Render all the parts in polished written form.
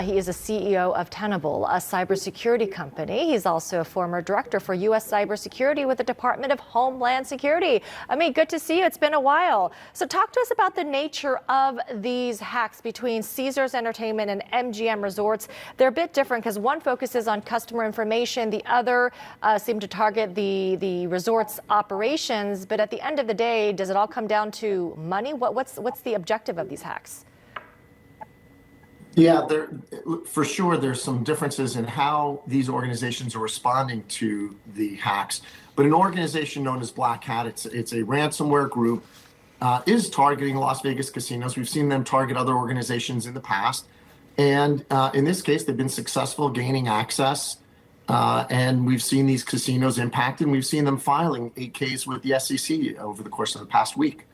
He is a CEO of Tenable, a cybersecurity company. He's also a former director for U.S. cybersecurity with the Department of Homeland Security. Amit, good to see you. It's been a while. So talk to us about the nature of these hacks between Caesars Entertainment and MGM Resorts. They're a bit different because one focuses on customer information, the other seem to target the resort's operations. But at the end of the day, does it all come down to money? What's the objective of these hacks? Yeah, for sure, there's some differences in how these organizations are responding to the hacks. But an organization known as Black Hat, it's a ransomware group, is targeting Las Vegas casinos. We've seen them target other organizations in the past. And in this case, they've been successful gaining access. And we've seen these casinos impacted. We've seen them filing 8Ks with the SEC over the course of the past week.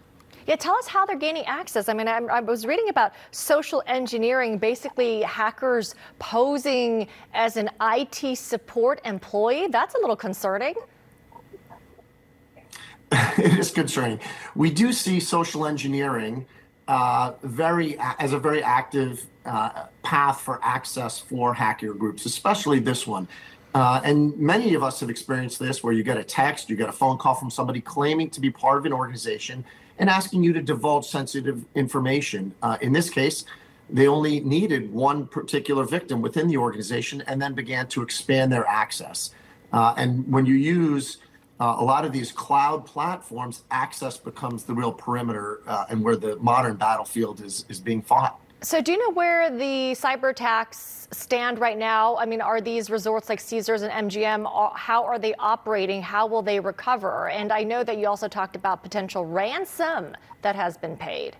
Yeah, tell us how they're gaining access. I mean, I was reading about social engineering, basically hackers posing as an IT support employee. That's a little concerning. It is concerning. We do see social engineering as a very active path for access for hacker groups, especially this one. And many of us have experienced this, where you get a text, you get a phone call from somebody claiming to be part of an organization and asking you to divulge sensitive information. In this case, they only needed one particular victim within the organization and then began to expand their access. And when you use a lot of these cloud platforms, access becomes the real perimeter and where the modern battlefield is being fought. So do you know where the cyber attacks stand right now? I mean, are these resorts like Caesars and MGM, how are they operating? How will they recover? And I know that you also talked about potential ransom that has been paid.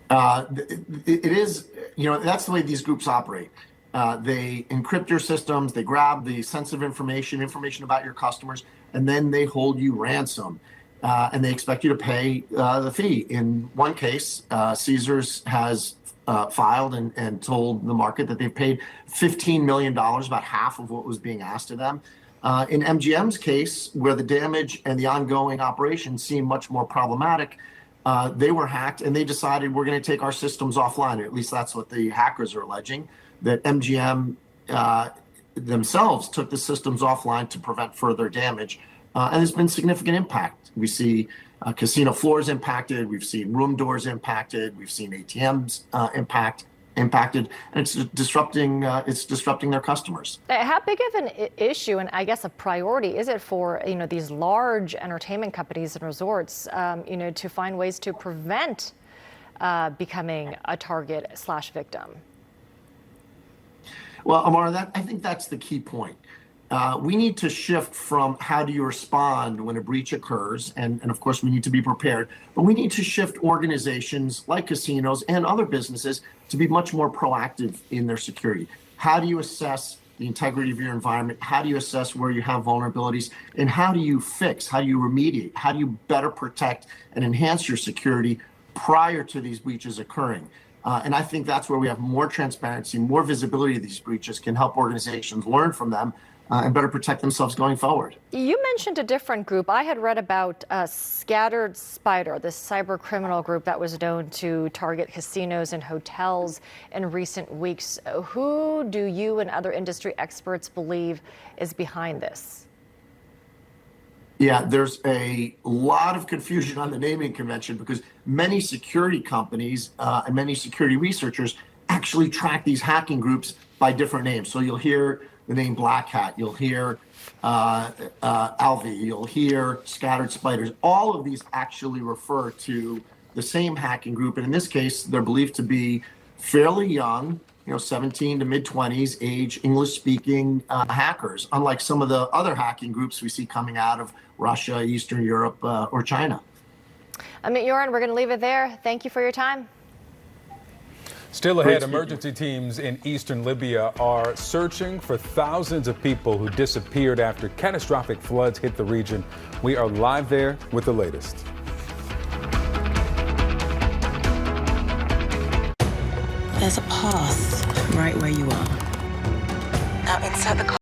It is, that's the way these groups operate. They encrypt your systems, they grab the sensitive information about your customers, and then they hold you ransom. And they expect you to pay the fee. In one case, Caesars has filed and told the market that they've paid $15 million, about half of what was being asked of them. In MGM's case, where the damage and the ongoing operations seem much more problematic, they were hacked and they decided, we're going to take our systems offline. Or at least that's what the hackers are alleging, that MGM themselves took the systems offline to prevent further damage. And there's been significant impact. We see casino floors impacted. We've seen room doors impacted. We've seen ATMs impacted, and it's disrupting their customers. How big of an issue, and I guess a priority, is it for these large entertainment companies and resorts, to find ways to prevent becoming a target/victim? Well, Amara, I think that's the key point. We need to shift from how do you respond when a breach occurs, and of course we need to be prepared, but we need to shift organizations like casinos and other businesses to be much more proactive in their security. How do you assess the integrity of your environment? How do you assess where you have vulnerabilities? And how do you fix, how do you remediate? How do you better protect and enhance your security prior to these breaches occurring? And I think that's where we have more transparency, more visibility of these breaches can help organizations learn from them and better protect themselves going forward. You mentioned a different group. I had read about Scattered Spider, this cyber criminal group that was known to target casinos and hotels in recent weeks. Who do you and other industry experts believe is behind this? Yeah, there's a lot of confusion on the naming convention because many security companies and many security researchers actually track these hacking groups by different names. So you'll hear the name Black Hat, you'll hear Alvi, you'll hear Scattered Spiders. All of these actually refer to the same hacking group. And in this case, they're believed to be fairly young, 17 to mid-20s age, English-speaking hackers, unlike some of the other hacking groups we see coming out of Russia, Eastern Europe, or China. Amit Yoran, we're going to leave it there. Thank you for your time. Still ahead, emergency teams in eastern Libya are searching for thousands of people who disappeared after catastrophic floods hit the region. We are live there with the latest. There's a path right where you are. Now inside the car.